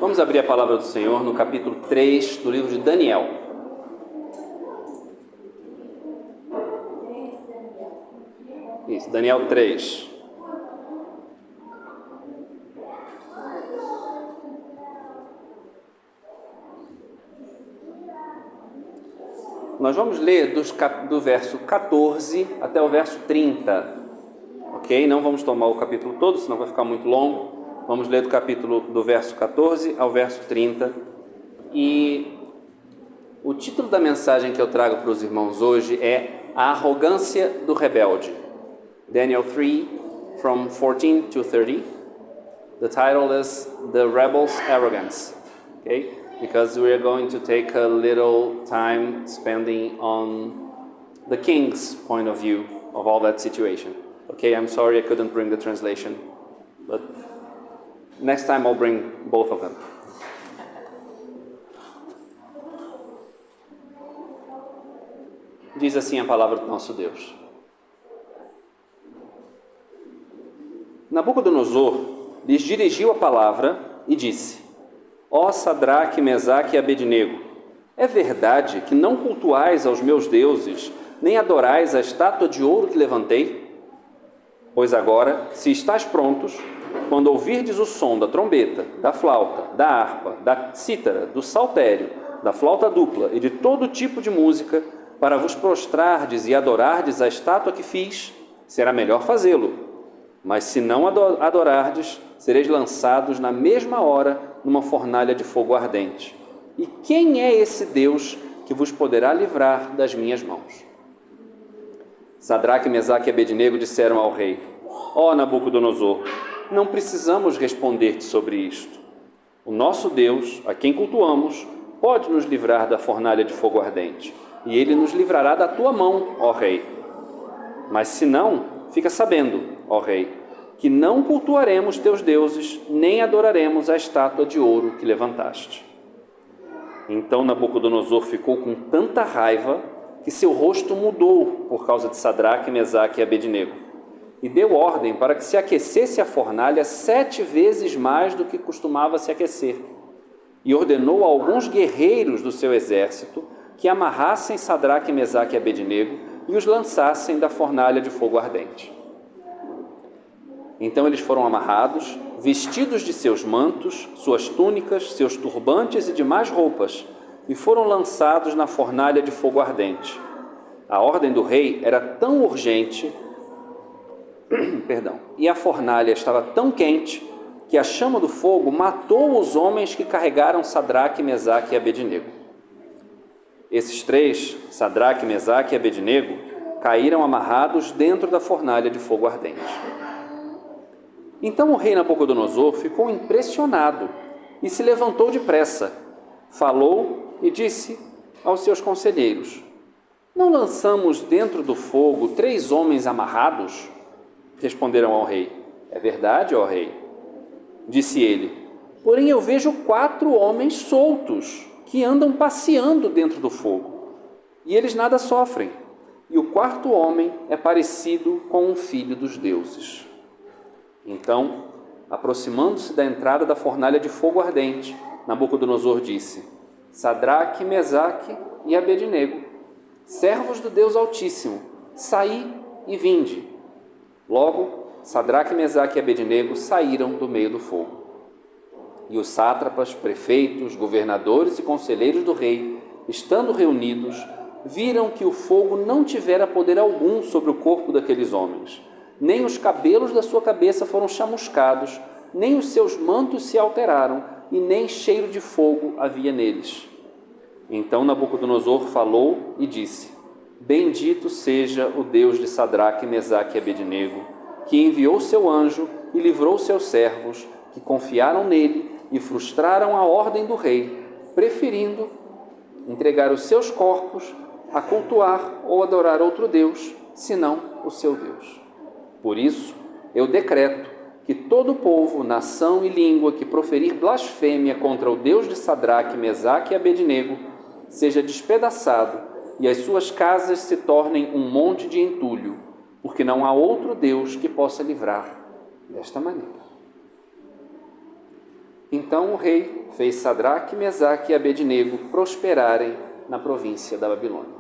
Vamos abrir a palavra do Senhor no capítulo 3 do livro de Daniel. Isso, Daniel 3. Nós vamos ler do verso 14 até o verso 30, ok? Não vamos tomar o capítulo todo, senão vai ficar muito longo. Vamos ler do verso 14 ao verso 30. E o título da mensagem que eu trago para os irmãos hoje é A Arrogância do Rebelde. Daniel 3, from 14 to 30. The title is The Rebel's Arrogance, okay? Because we are going to take a little time spending on the king's point of view of all that situation. Okay, I'm sorry I couldn't bring the translation, but next time I'll bring both of them. Diz assim a palavra do nosso Deus. Nabucodonosor lhes dirigiu a palavra e disse: Ó Sadraque, Mesaque e Abednego, é verdade que não cultuais aos meus deuses, nem adorais a estátua de ouro que levantei? Pois agora, se estáis prontos, quando ouvirdes o som da trombeta, da flauta, da harpa, da cítara, do saltério, da flauta dupla e de todo tipo de música, para vos prostrardes e adorardes a estátua que fiz, será melhor fazê-lo. Mas se não adorardes, sereis lançados na mesma hora numa fornalha de fogo ardente. E quem é esse Deus que vos poderá livrar das minhas mãos? Sadraque, Mesaque e Abednego disseram ao rei: Ó Nabucodonosor, não precisamos responder-te sobre isto. O nosso Deus, a quem cultuamos, pode nos livrar da fornalha de fogo ardente, e ele nos livrará da tua mão, ó rei. Mas se não, fica sabendo, ó rei, que não cultuaremos teus deuses, nem adoraremos a estátua de ouro que levantaste. Então Nabucodonosor ficou com tanta raiva que seu rosto mudou por causa de Sadraque, Mesaque e Abednego, e deu ordem para que se aquecesse a fornalha 7 vezes mais do que costumava se aquecer, e ordenou a alguns guerreiros do seu exército que amarrassem Sadraque, Mesaque e Abednego e os lançassem da fornalha de fogo ardente. Então eles foram amarrados, vestidos de seus mantos, suas túnicas, seus turbantes e demais roupas, e foram lançados na fornalha de fogo ardente. A ordem do rei era tão urgente, e a fornalha estava tão quente, que a chama do fogo matou os homens que carregaram Sadraque, Mesaque e Abednego. Esses 3, Sadraque, Mesaque e Abednego, caíram amarrados dentro da fornalha de fogo ardente. Então o rei Nabucodonosor ficou impressionado e se levantou depressa, falou e disse aos seus conselheiros: Não lançamos dentro do fogo 3 homens amarrados? Responderam ao rei: É verdade, ó rei. Disse ele: Porém eu vejo 4 homens soltos que andam passeando dentro do fogo, e eles nada sofrem. E o 4º homem é parecido com um filho dos deuses. Então, aproximando-se da entrada da fornalha de fogo ardente, Nabucodonosor disse: Sadraque, Mesaque e Abednego, servos do Deus Altíssimo, saí e vinde. Logo, Sadraque, Mesaque e Abednego saíram do meio do fogo. E os sátrapas, prefeitos, governadores e conselheiros do rei, estando reunidos, viram que o fogo não tivera poder algum sobre o corpo daqueles homens. Nem os cabelos da sua cabeça foram chamuscados, nem os seus mantos se alteraram, e nem cheiro de fogo havia neles. Então Nabucodonosor falou e disse: Bendito seja o Deus de Sadraque, Mesaque e Abednego, que enviou seu anjo e livrou seus servos, que confiaram nele e frustraram a ordem do rei, preferindo entregar os seus corpos a cultuar ou adorar outro Deus, senão o seu Deus. Por isso, eu decreto que todo povo, nação e língua que proferir blasfêmia contra o Deus de Sadraque, Mesaque e Abednego seja despedaçado e as suas casas se tornem um monte de entulho, porque não há outro Deus que possa livrar desta maneira. Então o rei fez Sadraque, Mesaque e Abednego prosperarem na província da Babilônia.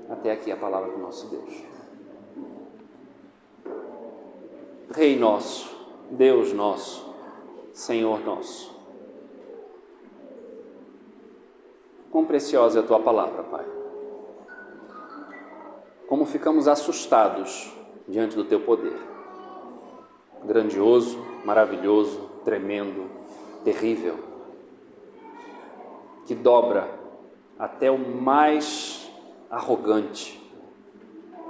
Até aqui a palavra do nosso Deus. Rei nosso, Deus nosso, Senhor nosso, quão preciosa é a Tua palavra, Pai. Como ficamos assustados diante do Teu poder. Grandioso, maravilhoso, tremendo, terrível, que dobra até o mais arrogante,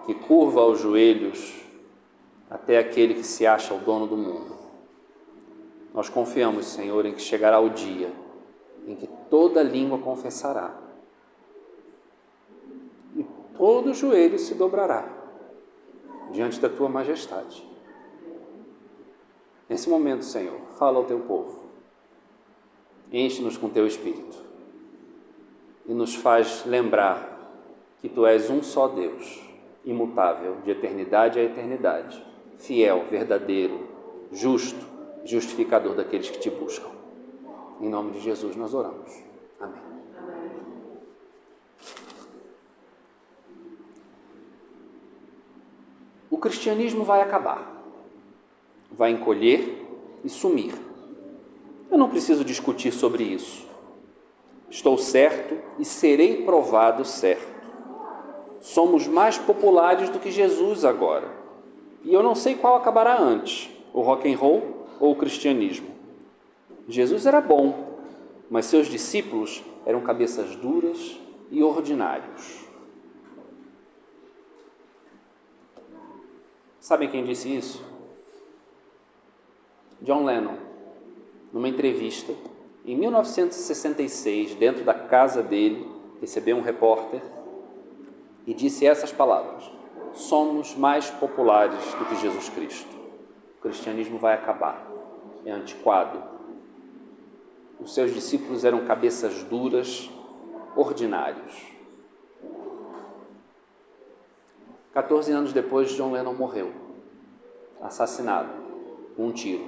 que curva os joelhos até aquele que se acha o dono do mundo. Nós confiamos, Senhor, em que chegará o dia em que toda língua confessará e todo joelho se dobrará diante da Tua majestade. Nesse momento, Senhor, fala ao Teu povo, enche-nos com Teu Espírito e nos faz lembrar que Tu és um só Deus, imutável, de eternidade a eternidade, fiel, verdadeiro, justo, justificador daqueles que Te buscam. Em nome de Jesus nós oramos. Amém. O cristianismo vai acabar, vai encolher e sumir. Eu não preciso discutir sobre isso. Estou certo e serei provado certo. Somos mais populares do que Jesus agora. E eu não sei qual acabará antes, o rock and roll ou o cristianismo. Jesus era bom, mas seus discípulos eram cabeças duras e ordinários. Sabem quem disse isso? John Lennon, numa entrevista, em 1966, dentro da casa dele, recebeu um repórter e disse essas palavras: somos mais populares do que Jesus Cristo. O cristianismo vai acabar, é antiquado. Os seus discípulos eram cabeças duras, ordinários. 14 anos depois, John Lennon morreu, assassinado com um tiro.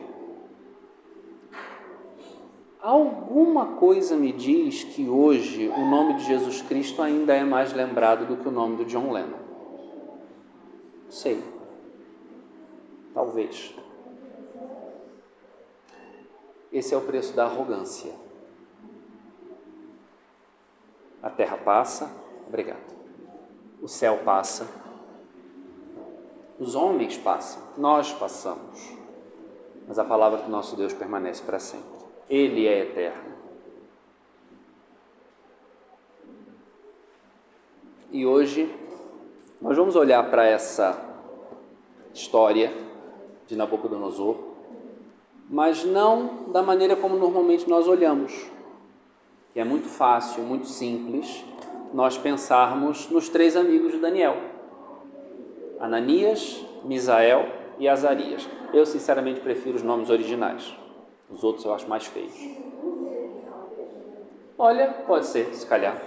Alguma coisa me diz que hoje o nome de Jesus Cristo ainda é mais lembrado do que o nome do John Lennon. Sei. Talvez. Esse é o preço da arrogância. A terra passa, obrigado. O céu passa. Os homens passam, nós passamos. Mas a palavra do nosso Deus permanece para sempre. Ele é eterno. E hoje nós vamos olhar para essa história de Nabucodonosor, mas não da maneira como normalmente nós olhamos, que é muito fácil, muito simples, nós pensarmos nos 3 amigos de Daniel: Ananias, Misael e Azarias. Eu, sinceramente, prefiro os nomes originais. Os outros eu acho mais feios. Olha, pode ser, se calhar.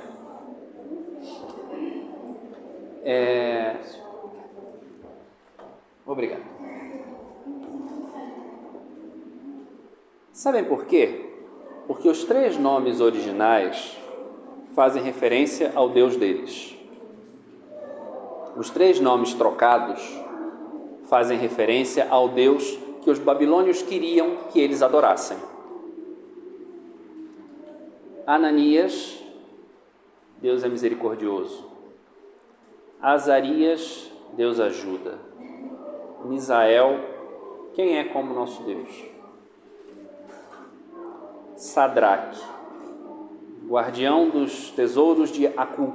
Obrigado. Sabem por quê? Porque os 3 nomes originais fazem referência ao Deus deles. Os 3 nomes trocados fazem referência ao Deus que os babilônios queriam que eles adorassem. Ananias, Deus é misericordioso. Azarias, Deus ajuda. Misael, quem é como nosso Deus? Sadraque, guardião dos tesouros de Acu,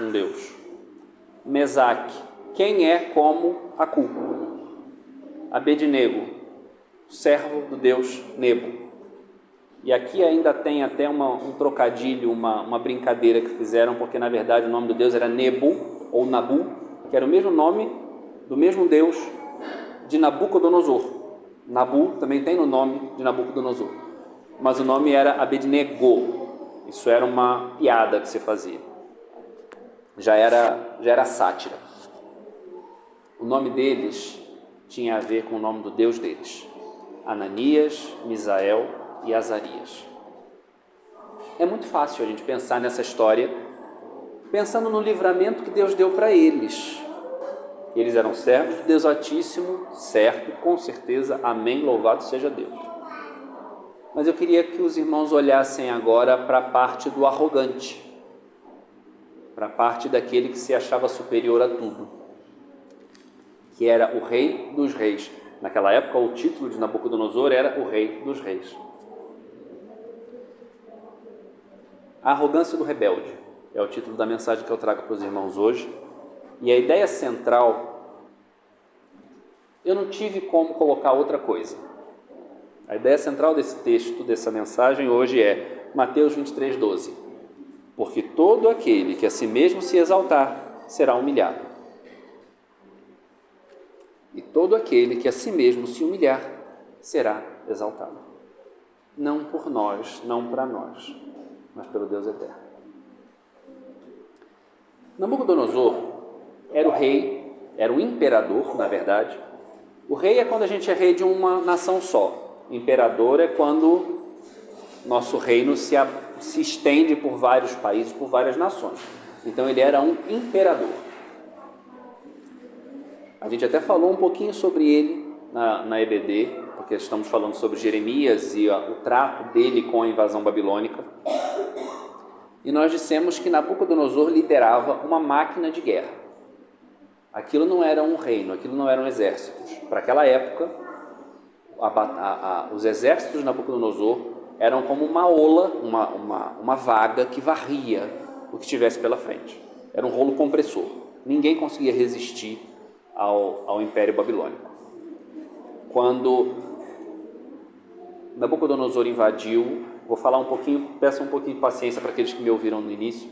um Deus. Mesaque, quem é como Acu? Abednego, servo do Deus Nebo. E aqui ainda tem até um trocadilho, uma brincadeira que fizeram, porque na verdade o nome do Deus era Nebo, ou Nabu, que era o mesmo nome do mesmo Deus de Nabucodonosor. Nabu também tem no nome de Nabucodonosor, mas o nome era Abednego. Isso era uma piada que se fazia. Já era sátira. O nome deles tinha a ver com o nome do Deus deles. Ananias, Misael e Azarias. É muito fácil a gente pensar nessa história, pensando no livramento que Deus deu para eles. Eles eram servos de Deus Altíssimo, certo, com certeza, amém, louvado seja Deus. Mas eu queria que os irmãos olhassem agora para a parte do arrogante, para a parte daquele que se achava superior a tudo, que era o rei dos reis. Naquela época, o título de Nabucodonosor era o rei dos reis. A arrogância do rebelde é o título da mensagem que eu trago para os irmãos hoje. E a ideia central, eu não tive como colocar outra coisa. A ideia central desse texto, dessa mensagem hoje é Mateus 23:12. Porque todo aquele que a si mesmo se exaltar será humilhado. E todo aquele que a si mesmo se humilhar será exaltado. Não por nós, não para nós, mas pelo Deus eterno. Nabucodonosor era o rei, era o imperador, na verdade. O rei é quando a gente é rei de uma nação só. O imperador é quando nosso reino se estende por vários países, por várias nações. Então ele era um imperador. A gente até falou um pouquinho sobre ele na EBD, porque estamos falando sobre Jeremias e o trato dele com a invasão babilônica. E nós dissemos que Nabucodonosor liderava uma máquina de guerra. Aquilo não era um reino, aquilo não eram exércitos. Para aquela época, os exércitos de Nabucodonosor eram como uma ola, uma vaga que varria o que estivesse pela frente. Era um rolo compressor. Ninguém conseguia resistir ao Império Babilônico. Quando Nabucodonosor invadiu, vou falar um pouquinho, peço um pouquinho de paciência para aqueles que me ouviram no início.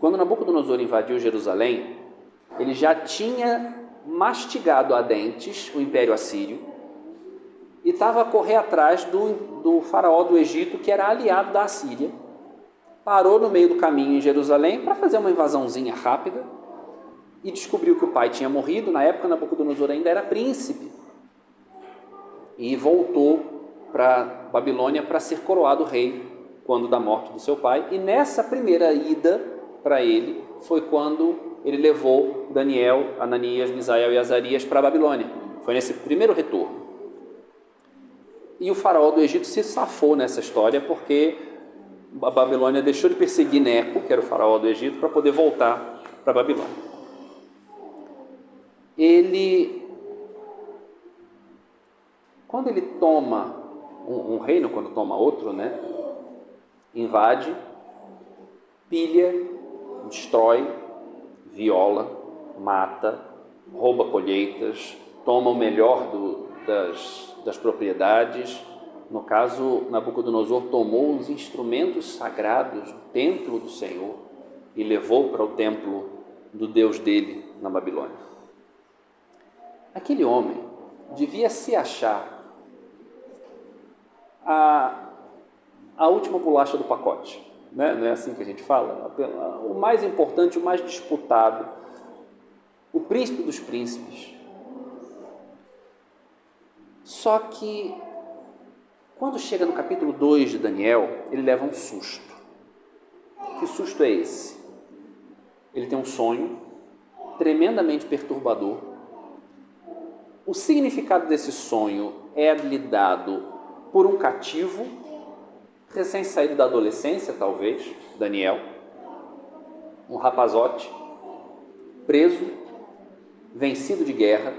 Quando Nabucodonosor invadiu Jerusalém, ele já tinha mastigado a dentes o Império Assírio e estava a correr atrás do faraó do Egito, que era aliado da Assíria. Parou no meio do caminho em Jerusalém para fazer uma invasãozinha rápida e descobriu que o pai tinha morrido. Na época, Nabucodonosor ainda era príncipe e voltou para Babilônia para ser coroado rei quando da morte do seu pai. E nessa primeira ida para ele foi quando ele levou Daniel, Ananias, Misael e Azarias para a Babilônia. Foi nesse primeiro retorno. E o faraó do Egito se safou nessa história porque a Babilônia deixou de perseguir Neco, que era o faraó do Egito, para poder voltar para a Babilônia. Quando ele toma um reino, quando toma outro, né, invade, pilha, destrói, viola, mata, rouba colheitas, toma o melhor das propriedades. No caso, Nabucodonosor tomou os instrumentos sagrados do templo do Senhor e levou para o templo do Deus dele na Babilônia. Aquele homem devia se achar a última bolacha do pacote, né? Não é assim que a gente fala? O mais importante, o mais disputado, o príncipe dos príncipes. Só que, quando chega no capítulo 2 de Daniel, ele leva um susto. Que susto é esse? Ele tem um sonho tremendamente perturbador. O significado desse sonho é-lhe dado por um cativo, recém-saído da adolescência, talvez, Daniel, um rapazote, preso, vencido de guerra,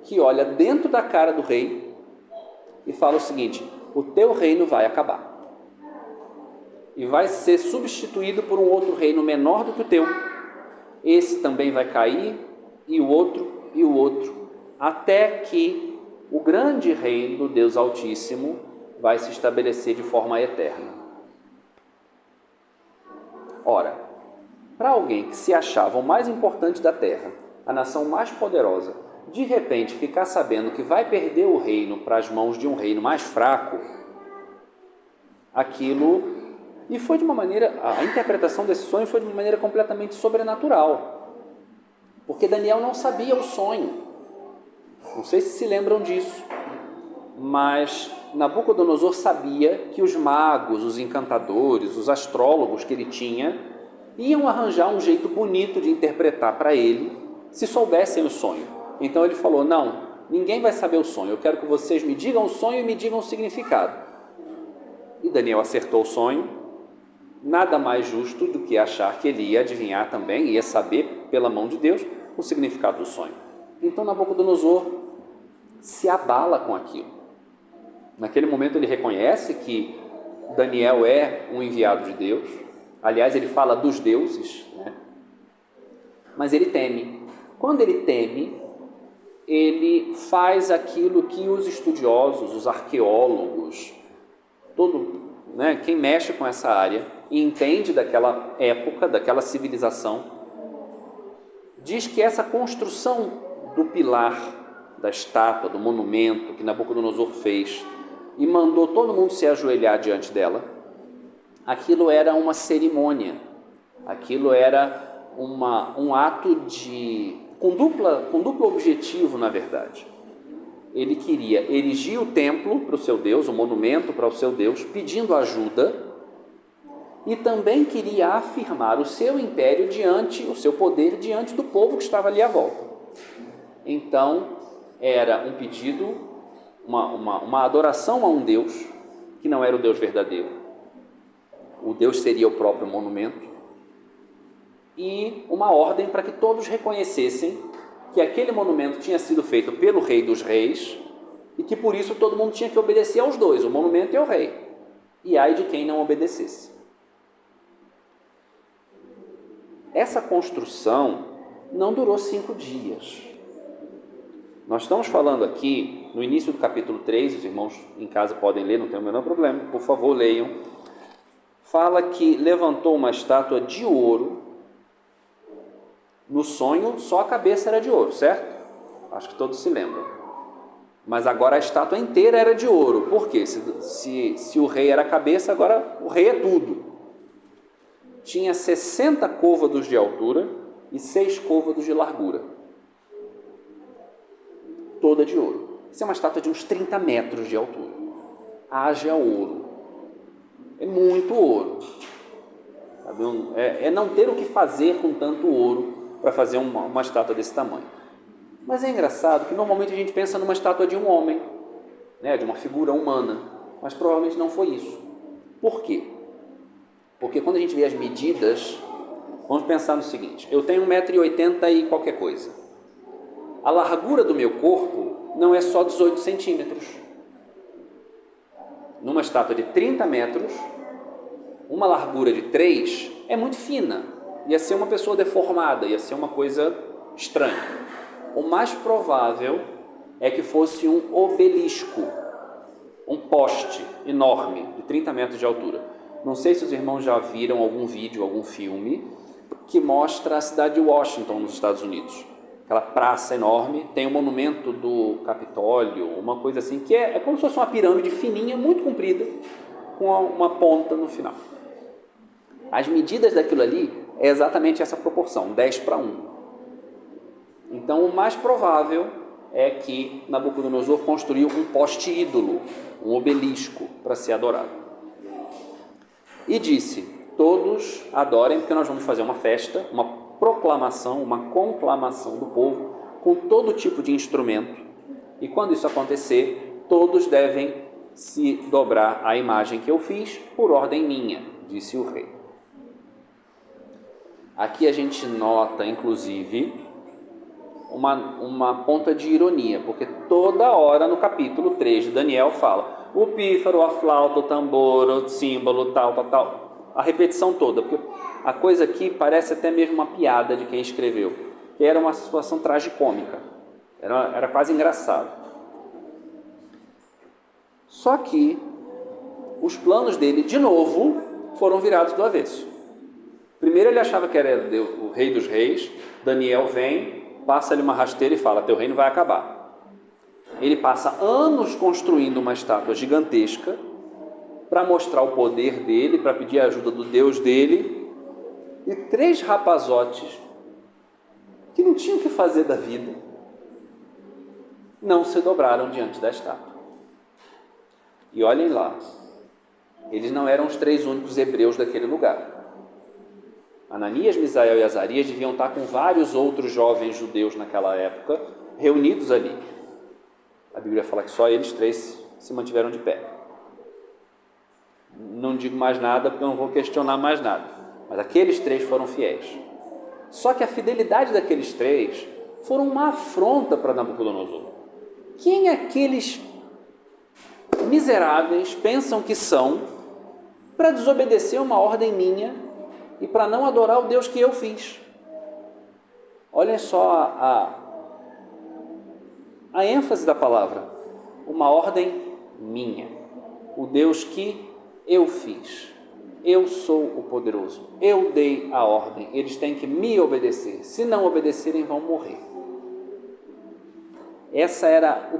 que olha dentro da cara do rei e fala o seguinte: o teu reino vai acabar e vai ser substituído por um outro reino menor do que o teu. Esse também vai cair, e o outro, até que o grande reino do Deus Altíssimo vai se estabelecer de forma eterna. Ora, para alguém que se achava o mais importante da terra, a nação mais poderosa, de repente ficar sabendo que vai perder o reino para as mãos de um reino mais fraco, aquilo... E foi de uma maneira... A interpretação desse sonho foi de uma maneira completamente sobrenatural, porque Daniel não sabia o sonho. Não sei se lembram disso. mas Nabucodonosor sabia que os magos, os encantadores, os astrólogos que ele tinha, iam arranjar um jeito bonito de interpretar para ele, se soubessem o sonho. Então ele falou, não, ninguém vai saber o sonho, eu quero que vocês me digam o sonho e me digam o significado. E Daniel acertou o sonho. Nada mais justo do que achar que ele ia adivinhar também, ia saber pela mão de Deus o significado do sonho. Então Nabucodonosor se abala com aquilo. Naquele momento ele reconhece que Daniel é um enviado de Deus. Aliás, ele fala dos deuses, né? Mas ele teme. Quando ele teme, ele faz aquilo que os estudiosos, os arqueólogos, quem mexe com essa área e entende daquela época, daquela civilização, diz que essa construção do pilar, da estátua, do monumento que Nabucodonosor fez e mandou todo mundo se ajoelhar diante dela, aquilo era uma cerimônia, aquilo era um ato com duplo objetivo, na verdade. Ele queria erigir o templo para o seu Deus, o monumento para o seu Deus, pedindo ajuda, e também queria afirmar o seu império o seu poder diante do povo que estava ali à volta. Então, era um pedido, uma adoração a um Deus, que não era o Deus verdadeiro. O Deus seria o próprio monumento, e uma ordem para que todos reconhecessem que aquele monumento tinha sido feito pelo Rei dos Reis e que por isso todo mundo tinha que obedecer aos dois, o monumento e ao rei. E ai de quem não obedecesse. Essa construção não durou 5 dias. Nós estamos falando aqui, no início do capítulo 3, os irmãos em casa podem ler, não tem o menor problema, por favor leiam. Fala que levantou uma estátua de ouro. No sonho, só a cabeça era de ouro, certo? Acho que todos se lembram. Mas agora a estátua inteira era de ouro. Por quê? Se o rei era a cabeça, agora o rei é tudo. Tinha 60 côvados de altura e 6 côvados de largura. Toda de ouro. Isso é uma estátua de uns 30 metros de altura. Haja ouro. É muito ouro. É não ter o que fazer com tanto ouro para fazer uma estátua desse tamanho. Mas é engraçado que normalmente a gente pensa numa estátua de um homem, né, de uma figura humana, mas provavelmente não foi isso. Por quê? Porque quando a gente vê as medidas, vamos pensar no seguinte: eu tenho 1,80 m e qualquer coisa. A largura do meu corpo não é só 18 centímetros. Numa estátua de 30 metros, uma largura de 3 é muito fina. Ia ser uma pessoa deformada, ia ser uma coisa estranha. O mais provável é que fosse um obelisco, um poste enorme, de 30 metros de altura. Não sei se os irmãos já viram algum vídeo, algum filme, que mostra a cidade de Washington, nos Estados Unidos. Aquela praça enorme, tem o monumento do Capitólio, uma coisa assim, que é como se fosse uma pirâmide fininha, muito comprida, com uma ponta no final. As medidas daquilo ali é exatamente essa proporção, 10:1. Então, o mais provável é que Nabucodonosor construiu um poste ídolo, um obelisco, para ser adorado. E disse: todos adorem, porque nós vamos fazer uma festa, uma proclamação, uma conclamação do povo, com todo tipo de instrumento. E quando isso acontecer, todos devem se dobrar à imagem que eu fiz, por ordem minha, disse o rei. Aqui a gente nota, inclusive, uma ponta de ironia, porque toda hora no capítulo 3 de Daniel fala o pífaro, a flauta, o tambor, o símbolo, tal. A repetição toda, porque a coisa aqui parece até mesmo uma piada de quem escreveu, que era uma situação tragicômica, era quase engraçado. Só que os planos dele, de novo, foram virados do avesso. Primeiro ele achava que era o rei dos reis. Daniel vem, passa-lhe uma rasteira e fala: teu reino vai acabar. Ele passa anos construindo uma estátua gigantesca para mostrar o poder dele, para pedir a ajuda do Deus dele. E 3 rapazotes que não tinham o que fazer da vida não se dobraram diante da estátua. E olhem lá, eles não eram os 3 únicos hebreus daquele lugar. Ananias, Misael e Azarias deviam estar com vários outros jovens judeus naquela época, reunidos ali. A Bíblia fala que só eles 3 se mantiveram de pé. Não digo mais nada porque eu não vou questionar mais nada, mas aqueles 3 foram fiéis. Só que a fidelidade daqueles 3 foram uma afronta para Nabucodonosor. Quem aqueles miseráveis pensam que são para desobedecer uma ordem minha e para não adorar o Deus que eu fiz? Olhem só a ênfase da palavra. Uma ordem minha. O Deus que eu fiz. Eu sou o poderoso. Eu dei a ordem. Eles têm que me obedecer. Se não obedecerem, vão morrer. Esse era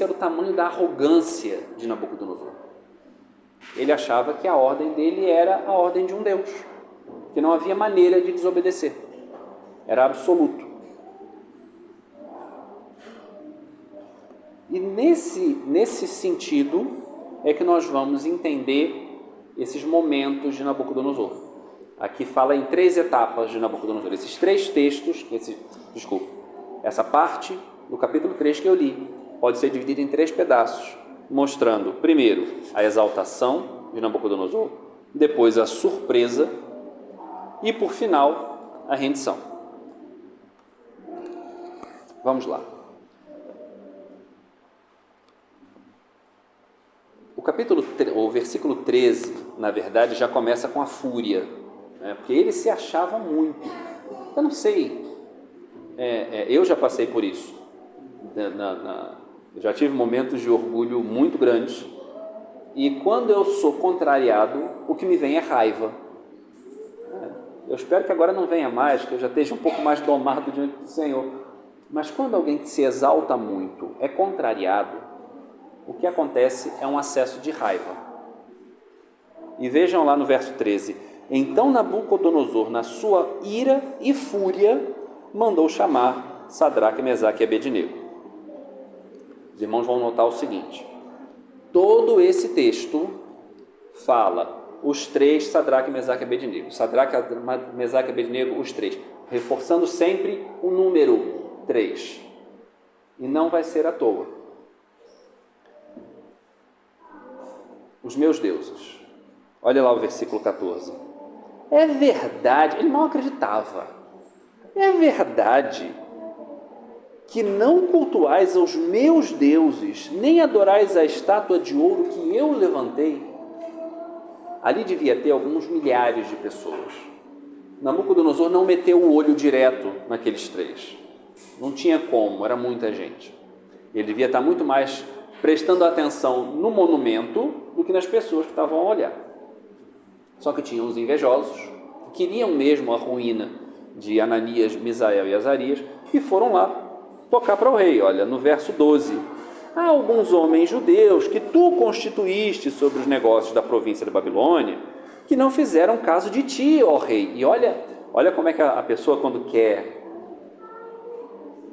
o tamanho da arrogância de Nabucodonosor. Ele achava que a ordem dele era a ordem de um Deus, que não havia maneira de desobedecer. Era absoluto. E nesse sentido é que nós vamos entender esses momentos de Nabucodonosor. Aqui fala em 3 etapas de Nabucodonosor. Esses 3 textos, essa parte do capítulo 3 que eu li, pode ser dividida em 3 pedaços, mostrando, primeiro, a exaltação de Nabucodonosor, depois a surpresa e, por final, a rendição. Vamos lá. O versículo 13, na verdade, já começa com a fúria, né? Porque eles se achavam muito. Eu não sei, eu já passei por isso. Eu já tive momentos de orgulho muito grandes, e quando eu sou contrariado, o que me vem é raiva. Eu espero que agora não venha mais, que eu já esteja um pouco mais domado diante do Senhor. Mas quando alguém que se exalta muito é contrariado, o que acontece é um acesso de raiva. E vejam lá no verso 13: então Nabucodonosor, na sua ira e fúria, mandou chamar Sadraque, Mesaque e Abednego. Os irmãos vão notar o seguinte: todo esse texto fala os 3, Sadraque, Mesaque e Abednego. Sadraque, Mesaque e Abednego, os 3, reforçando sempre o número 3. E não vai ser à toa. Os meus deuses. Olha lá o versículo 14. É verdade, ele não acreditava. É verdade que não cultuais aos meus deuses, nem adorais a estátua de ouro que eu levantei. Ali devia ter alguns milhares de pessoas. Nabucodonosor não meteu o olho direto naqueles 3. Não tinha como, era muita gente. Ele devia estar muito mais prestando atenção no monumento do que nas pessoas que estavam a olhar. Só que tinham os invejosos, que queriam mesmo a ruína de Ananias, Misael e Azarias, e foram lá tocar para o rei. Olha, no verso 12: há alguns homens judeus que tu constituíste sobre os negócios da província da Babilônia, que não fizeram caso de ti, ó rei. E olha como é que a pessoa, quando quer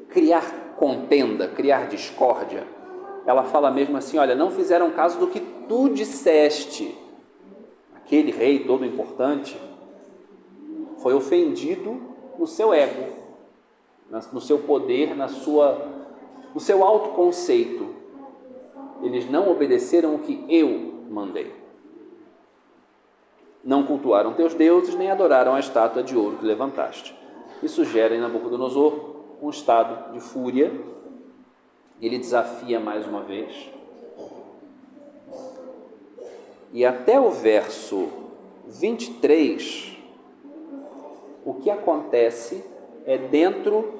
criar contenda, criar discórdia, ela fala mesmo assim: olha, não fizeram caso do que tu disseste. Aquele rei todo importante foi ofendido no seu ego, no seu poder, no seu autoconceito. Eles não obedeceram o que eu mandei. Não cultuaram teus deuses, nem adoraram a estátua de ouro que levantaste. Isso gera em Nabucodonosor um estado de fúria. Ele desafia mais uma vez. E até o verso 23, o que acontece é dentro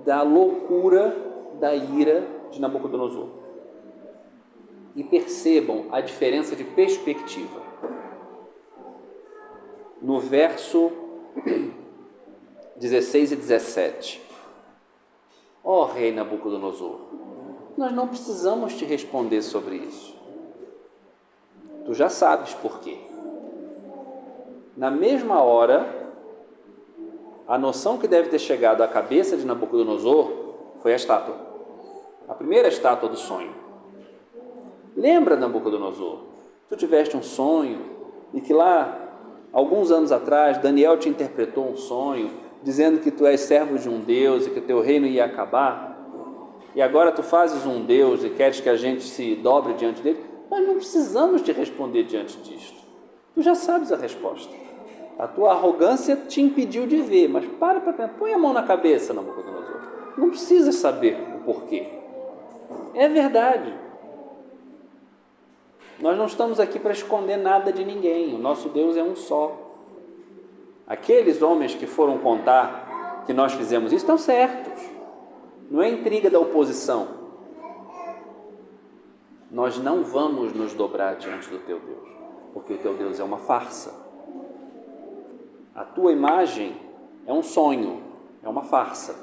da loucura da ira de Nabucodonosor. E percebam a diferença de perspectiva. No verso 16 e 17. Ó rei Nabucodonosor, nós não precisamos te responder sobre isso. Tu já sabes por quê. Na mesma hora, a noção que deve ter chegado à cabeça de Nabucodonosor foi a estátua. A primeira estátua do sonho. Lembra, Nabucodonosor, tu tiveste um sonho e que lá, alguns anos atrás, Daniel te interpretou um sonho, dizendo que tu és servo de um Deus e que o teu reino ia acabar, e agora tu fazes um Deus e queres que a gente se dobre diante dele. Nós não precisamos te responder diante disto. Tu já sabes a resposta. A tua arrogância te impediu de ver, mas para pensar, põe a mão na cabeça, Nabucodonosor. Não precisa saber o porquê. É verdade. Nós não estamos aqui para esconder nada de ninguém. O nosso Deus é um só. Aqueles homens que foram contar que nós fizemos isso estão certos. Não é intriga da oposição. Nós não vamos nos dobrar diante do teu Deus, porque o teu Deus é uma farsa. A tua imagem é um sonho, é uma farsa.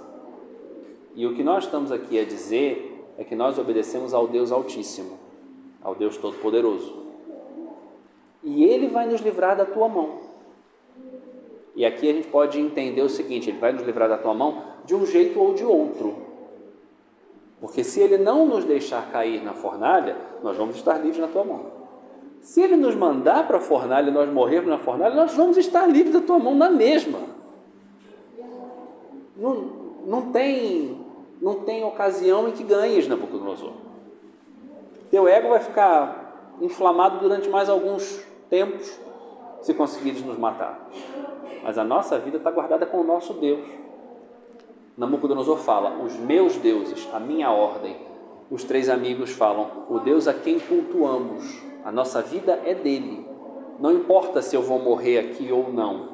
E o que nós estamos aqui a dizer é que nós obedecemos ao Deus Altíssimo, ao Deus Todo-Poderoso. E Ele vai nos livrar da tua mão. E aqui a gente pode entender o seguinte: Ele vai nos livrar da tua mão de um jeito ou de outro. Porque se Ele não nos deixar cair na fornalha, nós vamos estar livres na tua mão. Se Ele nos mandar para a fornalha e nós morrermos na fornalha, nós vamos estar livres da tua mão na mesma. Não tem ocasião em que ganhes, Nabucodonosor. Teu ego vai ficar inflamado durante mais alguns tempos, se conseguires nos matar. Mas a nossa vida está guardada com o nosso Deus. Nabucodonosor fala: os meus deuses, a minha ordem. Os três amigos falam: o Deus a quem cultuamos. A nossa vida é dele. Não importa se eu vou morrer aqui ou não.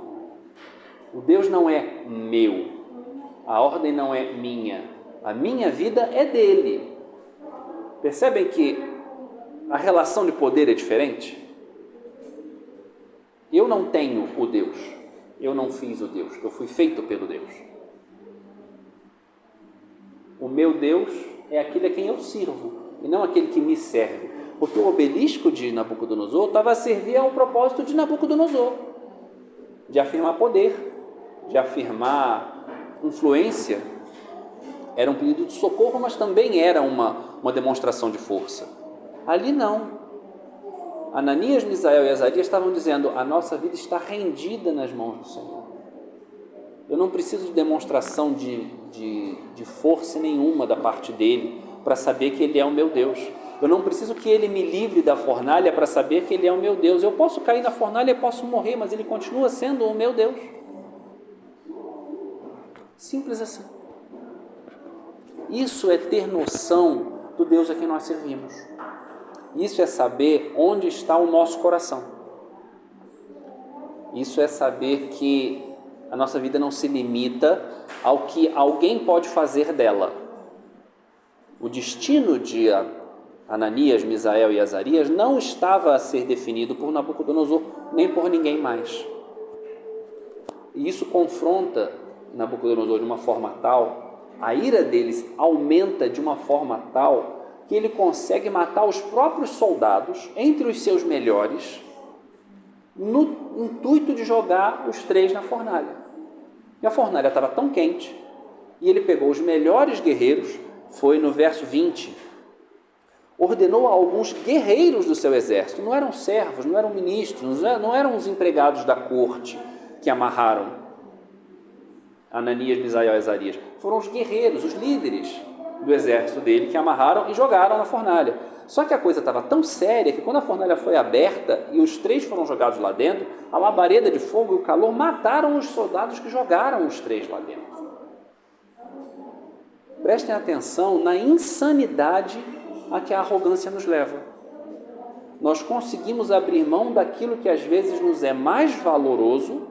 O Deus não é meu. A ordem não é minha. A minha vida é dele. Percebem que a relação de poder é diferente? Eu não tenho o Deus. Eu não fiz o Deus. Eu fui feito pelo Deus. O meu Deus é aquele a quem eu sirvo, e não aquele que me serve. Porque o obelisco de Nabucodonosor estava a servir ao propósito de Nabucodonosor, de afirmar poder, de afirmar influência. Era um pedido de socorro, mas também era uma demonstração de força. Ali não. Ananias, Misael e Azarias estavam dizendo: a nossa vida está rendida nas mãos do Senhor. Eu não preciso de demonstração de força nenhuma da parte dele para saber que ele é o meu Deus. Eu não preciso que ele me livre da fornalha para saber que ele é o meu Deus. Eu posso cair na fornalha e posso morrer, mas ele continua sendo o meu Deus. Simples assim. Isso é ter noção do Deus a quem nós servimos. Isso é saber onde está o nosso coração. Isso é saber que a nossa vida não se limita ao que alguém pode fazer dela. O destino de Ananias, Misael e Azarias não estava a ser definido por Nabucodonosor, nem por ninguém mais. E isso confronta Nabucodonosor de uma forma tal, a ira deles aumenta de uma forma tal, que ele consegue matar os próprios soldados, entre os seus melhores, no intuito de jogar os três na fornalha. E a fornalha estava tão quente, e ele pegou os melhores guerreiros, foi no verso 20, ordenou a alguns guerreiros do seu exército, não eram servos, não eram ministros, não eram os empregados da corte que amarraram Ananias, Misael e Azarias, foram os guerreiros, os líderes do exército dele que amarraram e jogaram na fornalha. Só que a coisa estava tão séria que quando a fornalha foi aberta e os três foram jogados lá dentro, a labareda de fogo e o calor mataram os soldados que jogaram os três lá dentro. Prestem atenção na insanidade a que a arrogância nos leva. Nós conseguimos abrir mão daquilo que às vezes nos é mais valoroso,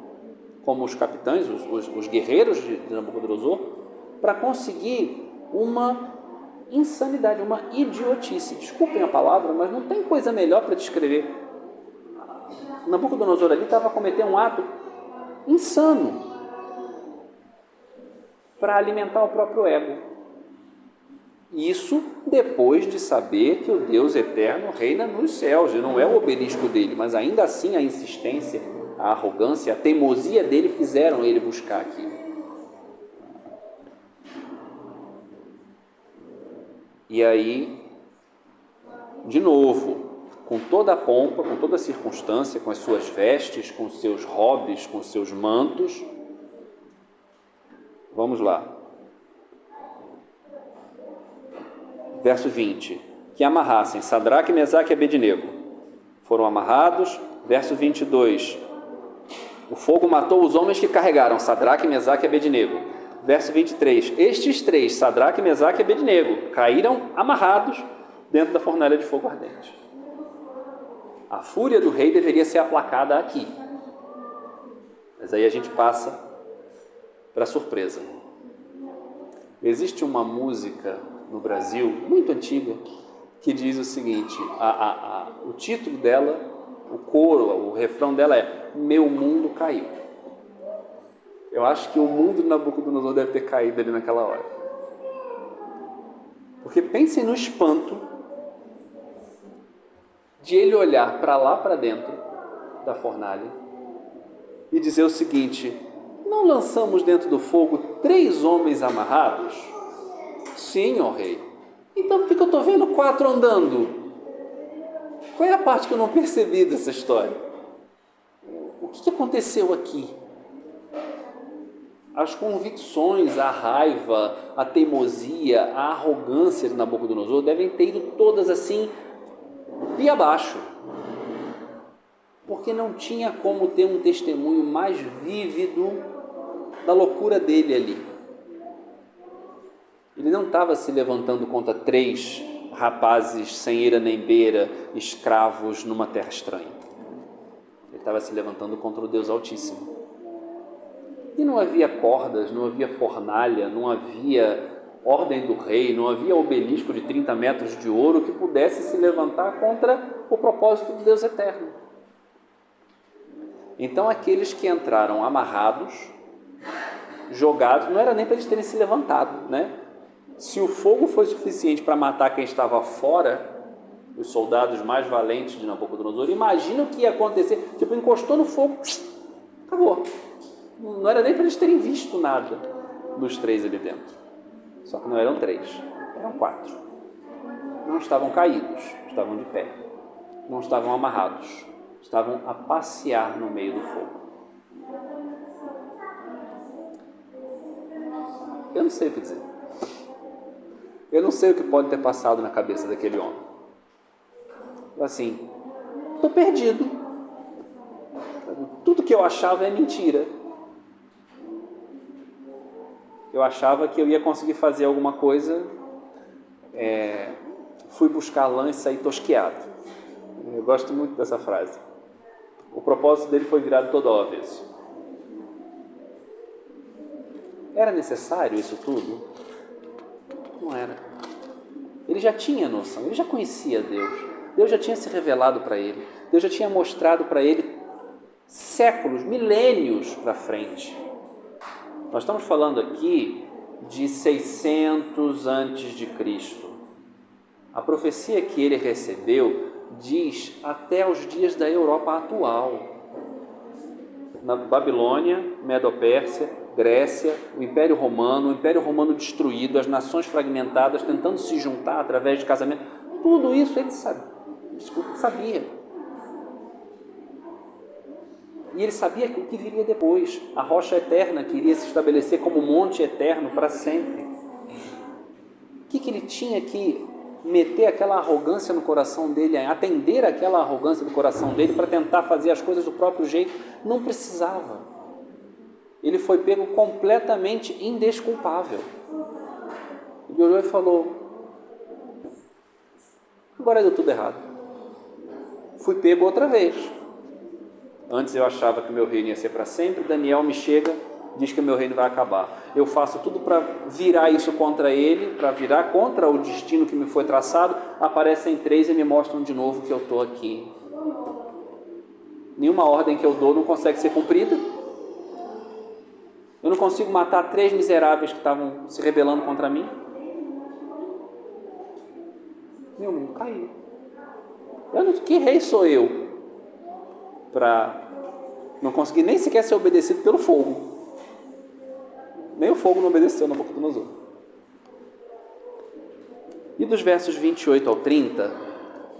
como os capitães, os guerreiros de Nabucodonosor, para conseguir uma insanidade, uma idiotice. Desculpem a palavra, mas não tem coisa melhor para descrever. Nabucodonosor ali estava a cometer um ato insano para alimentar o próprio ego. Isso depois de saber que o Deus eterno reina nos céus, e não é o obelisco dele, mas ainda assim a insistência, a arrogância, a teimosia dele fizeram ele buscar aquilo. E aí de novo, com toda a pompa, com toda a circunstância, com as suas vestes, com os seus robes, com os seus mantos. Vamos lá. Verso 20. Que amarrassem Sadraque, Mesaque e Abednego. Foram amarrados. Verso 22. O fogo matou os homens que carregaram Sadraque, Mesaque e Abednego. Verso 23. Estes três, Sadraque, Mesaque e Abednego, caíram amarrados dentro da fornalha de fogo ardente. A fúria do rei deveria ser aplacada aqui. Mas aí a gente passa para a surpresa. Existe uma música no Brasil, muito antiga, que diz o seguinte, o título dela, o coro, o refrão dela é Meu Mundo Caiu. Eu acho que o mundo de Nabucodonosor deve ter caído ali naquela hora. Porque pensem no espanto de ele olhar para lá, para dentro da fornalha e dizer o seguinte: não lançamos dentro do fogo 3 homens amarrados? Sim, ó rei. Então por que eu estou vendo 4 andando? Qual é a parte que eu não percebi dessa história? O que aconteceu aqui? As convicções, a raiva, a teimosia, a arrogância de Nabucodonosor devem ter ido todas assim e abaixo, porque não tinha como ter um testemunho mais vívido da loucura dele ali. Ele não estava se levantando contra 3 rapazes sem eira nem beira, escravos numa terra estranha. Ele estava se levantando contra o Deus Altíssimo. E não havia cordas, não havia fornalha, não havia ordem do rei, não havia obelisco de 30 metros de ouro que pudesse se levantar contra o propósito do Deus eterno. Então aqueles que entraram amarrados, jogados, não era nem para eles terem se levantado, né? Se o fogo foi suficiente para matar quem estava fora, os soldados mais valentes de Nabucodonosor, imagina o que ia acontecer, tipo, encostou no fogo, acabou. Não era nem para eles terem visto nada dos 3 ali dentro. Só que não eram 3, eram 4. Não estavam caídos, estavam de pé. Não estavam amarrados, estavam a passear no meio do fogo. Eu não sei o que dizer. Eu não sei o que pode ter passado na cabeça daquele homem. Assim, estou perdido. Tudo que eu achava é mentira. Eu achava que eu ia conseguir fazer alguma coisa, fui buscar lã e saí tosqueado. Eu gosto muito dessa frase. O propósito dele foi virado todo ao avesso. Era necessário isso tudo? Não era. Ele já tinha noção, ele já conhecia Deus. Deus já tinha se revelado para ele. Deus já tinha mostrado para ele séculos, milênios para frente. Nós estamos falando aqui de 600 antes de Cristo. A profecia que ele recebeu diz até os dias da Europa atual. Na Babilônia, Medo-Pérsia, Grécia, o Império Romano destruído, as nações fragmentadas tentando se juntar através de casamento. Tudo isso ele sabia. E ele sabia o que viria depois, a rocha eterna que iria se estabelecer como monte eterno para sempre. O que ele tinha que meter aquela arrogância no coração dele, atender aquela arrogância do coração dele para tentar fazer as coisas do próprio jeito? Não precisava. Ele foi pego completamente indesculpável. Ele olhou e falou: agora deu tudo errado. Fui pego outra vez. Antes eu achava que o meu reino ia ser para sempre. Daniel me chega, diz que o meu reino vai acabar. Eu faço tudo para virar isso contra ele, para virar contra o destino que me foi traçado. Aparecem 3 e me mostram de novo que eu estou aqui. Nenhuma ordem que eu dou não consegue ser cumprida. Eu não consigo matar 3 miseráveis que estavam se rebelando contra mim. Meu mundo caiu. Que rei sou eu para não conseguir nem sequer ser obedecido pelo fogo? Nem o fogo não obedeceu Nabucodonosor. E dos versos 28 ao 30,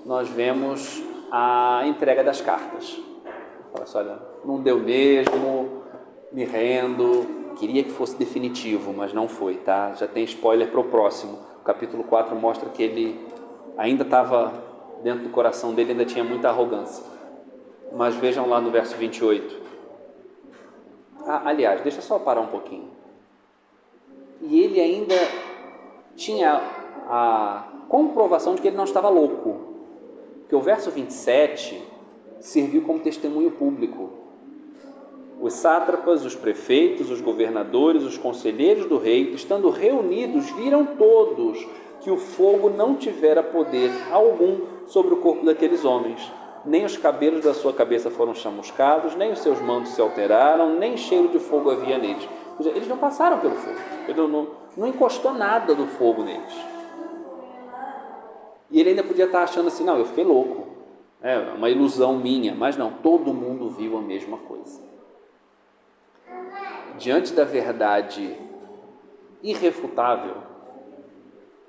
nós vemos a entrega das cartas. Fala assim, olha, não deu mesmo, me rendo, queria que fosse definitivo, mas não foi, tá? Já tem spoiler para o próximo. O capítulo 4 mostra que ele ainda estava, dentro do coração dele ainda tinha muita arrogância. Mas vejam lá no verso 28. Aliás, deixa eu só parar um pouquinho. E ele ainda tinha a comprovação de que ele não estava louco. Porque o verso 27 serviu como testemunho público. Os sátrapas, os prefeitos, os governadores, os conselheiros do rei, estando reunidos, viram todos que o fogo não tivera poder algum sobre o corpo daqueles homens. Nem os cabelos da sua cabeça foram chamuscados, nem os seus mantos se alteraram, nem cheiro de fogo havia neles. Ou seja, eles não passaram pelo fogo, ele não encostou nada do fogo neles. E ele ainda podia estar achando assim, não, eu fiquei louco, é uma ilusão minha, mas não, todo mundo viu a mesma coisa. Diante da verdade irrefutável,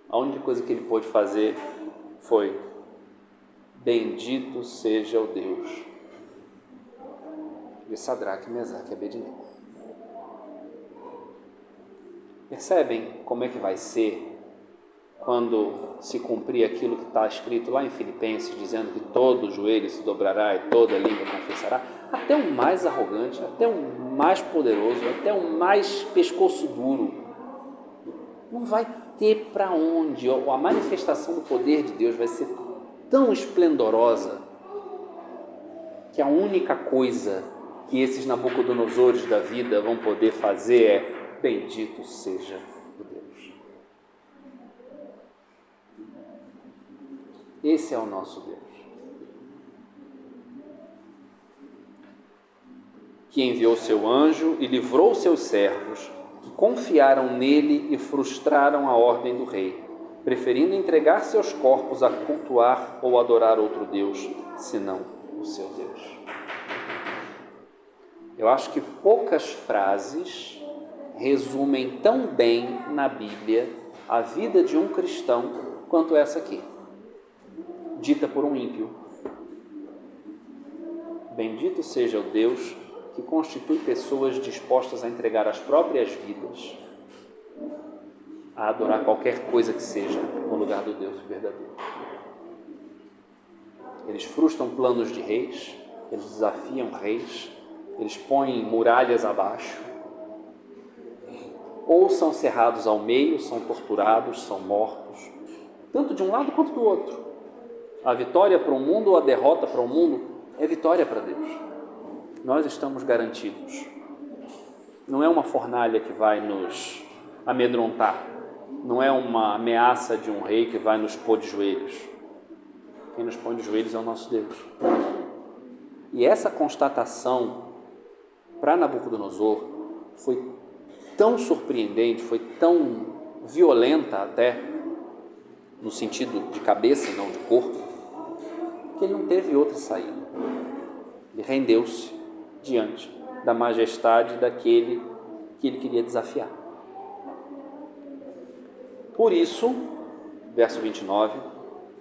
a única coisa que ele pôde fazer foi: bendito seja o Deus de Sadraque, Mesaque e Abednego. Percebem como é que vai ser quando se cumprir aquilo que está escrito lá em Filipenses, dizendo que todo joelho se dobrará e toda língua confessará? Até o mais arrogante, até o mais poderoso, até o mais pescoço duro, não vai ter para onde. A manifestação do poder de Deus vai ser tão esplendorosa que a única coisa que esses Nabucodonosores da vida vão poder fazer é: bendito seja o Deus. Esse é o nosso Deus, que enviou seu anjo e livrou seus servos, que confiaram nele e frustraram a ordem do rei, preferindo entregar seus corpos a cultuar ou adorar outro Deus, senão o seu Deus. Eu acho que poucas frases resumem tão bem na Bíblia a vida de um cristão quanto essa aqui, dita por um ímpio. Bendito seja o Deus que constitui pessoas dispostas a entregar as próprias vidas, a adorar qualquer coisa que seja no lugar do Deus verdadeiro. Eles frustram planos de reis, eles desafiam reis, eles põem muralhas abaixo, ou são cerrados ao meio, são torturados, são mortos, tanto de um lado quanto do outro. A vitória para o mundo ou a derrota para o mundo é vitória para Deus. Nós estamos garantidos. Não é uma fornalha que vai nos amedrontar, não é uma ameaça de um rei que vai nos pôr de joelhos. Quem nos põe de joelhos é o nosso Deus. E essa constatação para Nabucodonosor foi tão surpreendente, foi tão violenta até, no sentido de cabeça, não de corpo, que ele não teve outra saída. Ele rendeu-se diante da majestade daquele que ele queria desafiar. Por isso, verso 29,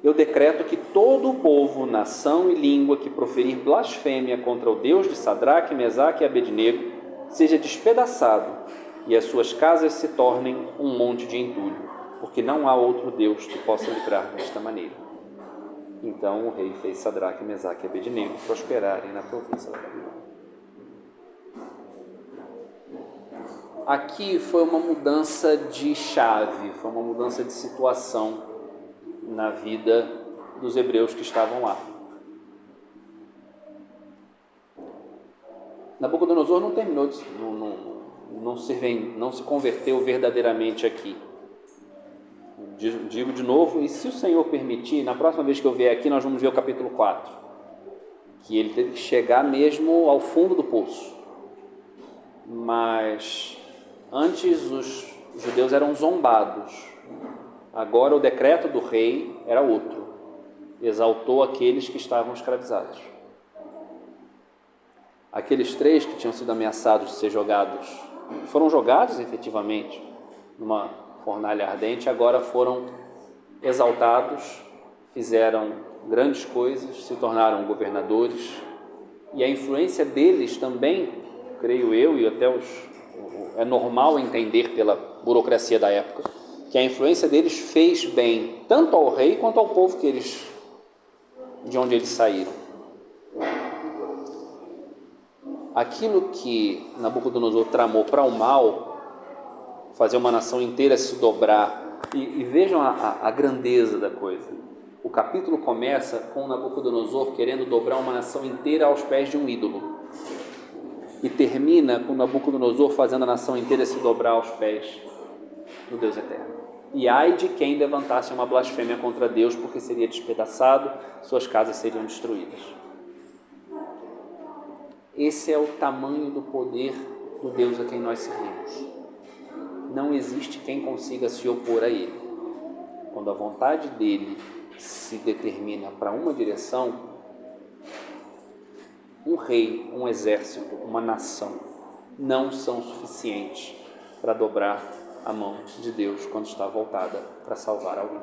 eu decreto que todo o povo, nação e língua que proferir blasfêmia contra o Deus de Sadraque, Mesaque e Abednego seja despedaçado e as suas casas se tornem um monte de entulho, porque não há outro Deus que possa livrar desta maneira. Então o rei fez Sadraque, Mesaque e Abednego prosperarem na província da Babilônia. Aqui foi uma mudança de chave, foi uma mudança de situação na vida dos hebreus que estavam lá. Nabucodonosor não terminou, não se converteu verdadeiramente aqui. Digo de novo, e se o Senhor permitir, na próxima vez que eu vier aqui, nós vamos ver o capítulo 4, que ele teve que chegar mesmo ao fundo do poço. Mas antes os judeus eram zombados. Agora o decreto do rei era outro. Exaltou aqueles que estavam escravizados. Aqueles 3 que tinham sido ameaçados de ser jogados, foram jogados efetivamente numa fornalha ardente, agora foram exaltados, fizeram grandes coisas, se tornaram governadores, e a influência deles também, creio eu, e até é normal entender pela burocracia da época, que a influência deles fez bem tanto ao rei quanto ao povo de onde eles saíram. Aquilo que Nabucodonosor tramou para o mal, fazer uma nação inteira se dobrar, e vejam a grandeza da coisa. O capítulo começa com Nabucodonosor querendo dobrar uma nação inteira aos pés de um ídolo, e termina com Nabucodonosor fazendo a nação inteira se dobrar aos pés do Deus eterno. E ai de quem levantasse uma blasfêmia contra Deus, porque seria despedaçado, suas casas seriam destruídas. Esse é o tamanho do poder do Deus a quem nós servimos. Não existe quem consiga se opor a Ele. Quando a vontade dEle se determina para uma direção, um rei, um exército, uma nação não são suficientes para dobrar a mão de Deus quando está voltada para salvar alguém.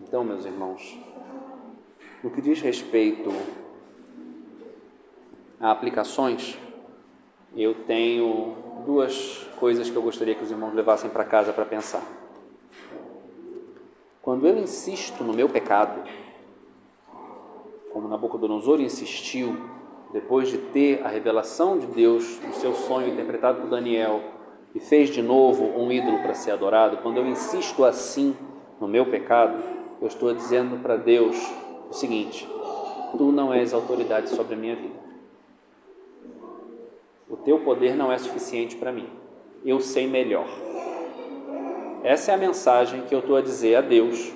Então, meus irmãos, no que diz respeito a aplicações, eu tenho duas coisas que eu gostaria que os irmãos levassem para casa para pensar. Quando eu insisto no meu pecado, como Nabucodonosor insistiu, depois de ter a revelação de Deus no seu sonho interpretado por Daniel, e fez de novo um ídolo para ser adorado, quando eu insisto assim no meu pecado, eu estou dizendo para Deus o seguinte: tu não és autoridade sobre a minha vida. O teu poder não é suficiente para mim. Eu sei melhor. Essa é a mensagem que eu estou a dizer a Deus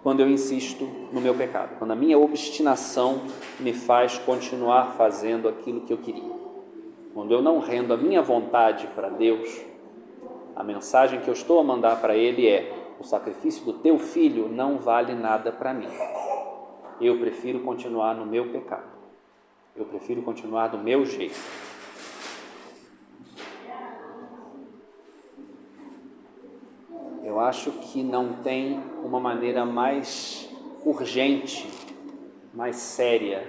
quando eu insisto no meu pecado, quando a minha obstinação me faz continuar fazendo aquilo que eu queria. Quando eu não rendo a minha vontade para Deus, a mensagem que eu estou a mandar para Ele é: o sacrifício do teu filho não vale nada para mim. Eu prefiro continuar no meu pecado. Eu prefiro continuar do meu jeito. Eu acho que não tem uma maneira mais urgente, mais séria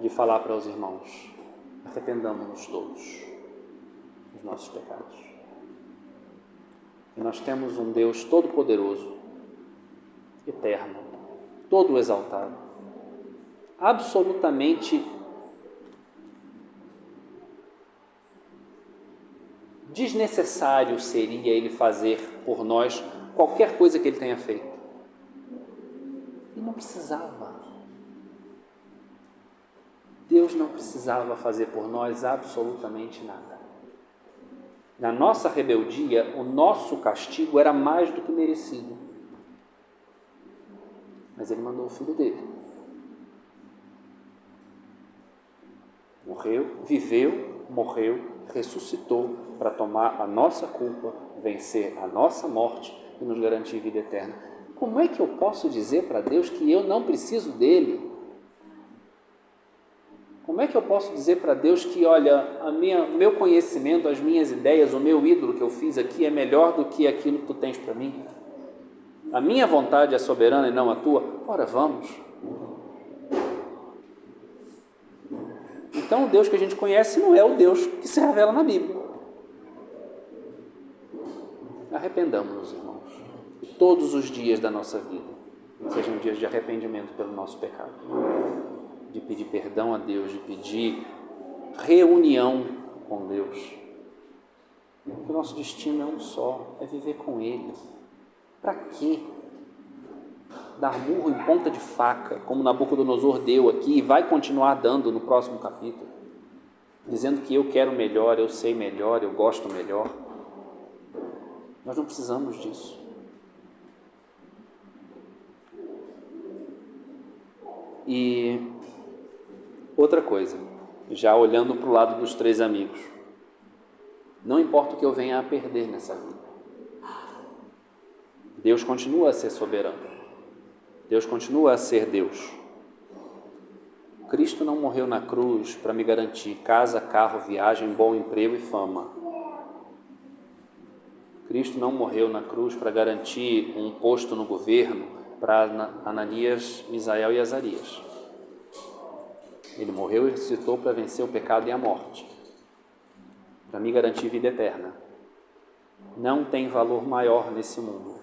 de falar para os irmãos: arrependamos-nos todos dos nossos pecados. E nós temos um Deus todo-poderoso, eterno, todo exaltado, absolutamente desnecessário seria Ele fazer por nós qualquer coisa que Ele tenha feito. E não precisava. Deus não precisava fazer por nós absolutamente nada. Na nossa rebeldia, o nosso castigo era mais do que merecido. Mas Ele mandou o Filho dele. Morreu, viveu, morreu, ressuscitou para tomar a nossa culpa, vencer a nossa morte e nos garantir vida eterna. Como é que eu posso dizer para Deus que eu não preciso dele? Como é que eu posso dizer para Deus que, olha, o meu conhecimento, as minhas ideias, o meu ídolo que eu fiz aqui é melhor do que aquilo que tu tens para mim? A minha vontade é soberana e não a tua? Ora, vamos. Então, o Deus que a gente conhece não é o Deus que se revela na Bíblia. Arrependamos-nos, irmãos, que todos os dias da nossa vida sejam dias de arrependimento pelo nosso pecado, de pedir perdão a Deus, de pedir reunião com Deus. Porque o nosso destino é um só, é viver com Ele. Para quê? Dar murro em ponta de faca, como Nabucodonosor deu aqui e vai continuar dando no próximo capítulo, dizendo que eu quero melhor, eu sei melhor, eu gosto melhor. Nós não precisamos disso. E outra coisa, já olhando para o lado dos três amigos, não importa o que eu venha a perder nessa vida, Deus continua a ser soberano. Deus continua a ser Deus. Cristo não morreu na cruz para me garantir casa, carro, viagem, bom emprego e fama. Cristo não morreu na cruz para garantir um posto no governo, para Ananias, Misael e Azarias. Ele morreu e ressuscitou para vencer o pecado e a morte, para me garantir vida eterna. Não tem valor maior nesse mundo.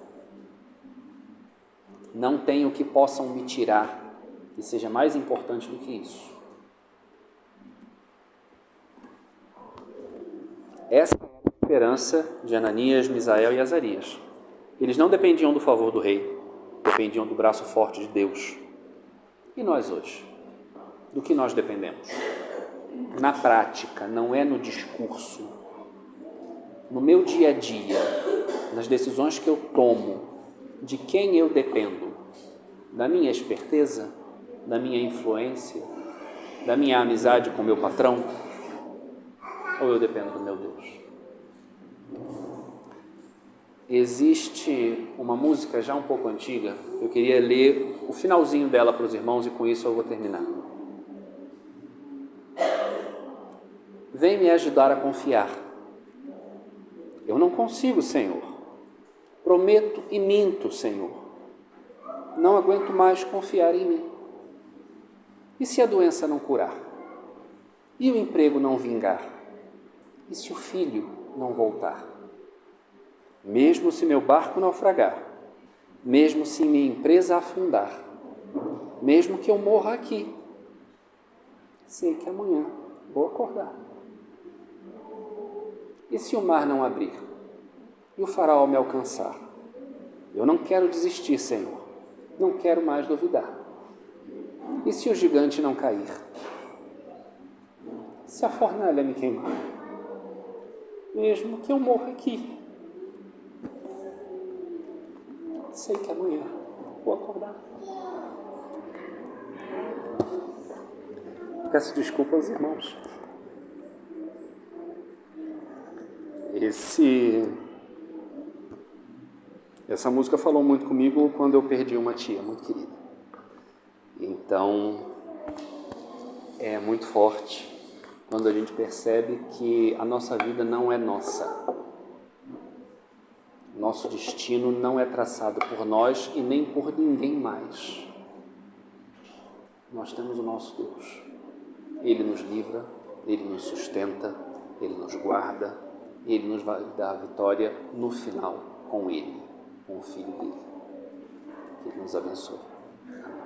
Não tem o que possam me tirar que seja mais importante do que isso. Essa é a esperança de Ananias, Misael e Azarias. Eles não dependiam do favor do rei, dependiam do braço forte de Deus. E nós hoje? Do que nós dependemos? Na prática, não é no discurso. No meu dia a dia, nas decisões que eu tomo, de quem eu dependo? Da minha esperteza? Da minha influência? Da minha amizade com meu patrão? Ou eu dependo do meu Deus? Existe uma música já um pouco antiga, eu queria ler o finalzinho dela para os irmãos e com isso eu vou terminar. Vem me ajudar a confiar. Eu não consigo, Senhor. Prometo e minto, Senhor. Não aguento mais confiar em mim. E se a doença não curar? E o emprego não vingar? E se o filho não voltar? Mesmo se meu barco naufragar, mesmo se minha empresa afundar, mesmo que eu morra aqui, sei que amanhã vou acordar. E se o mar não abrir e o faraó me alcançar? Eu não quero desistir, Senhor, não quero mais duvidar. E se o gigante não cair? Se a fornalha me queimar? Mesmo que eu morra aqui, sei que amanhã vou acordar. Peço desculpa aos irmãos. Essa música falou muito comigo quando eu perdi uma tia muito querida. Então, é muito forte quando a gente percebe que a nossa vida não é nossa. Nosso destino não é traçado por nós e nem por ninguém mais. Nós temos o nosso Deus. Ele nos livra, Ele nos sustenta, Ele nos guarda, Ele nos vai dar a vitória no final com Ele, com o Filho dele. Que Ele nos abençoe.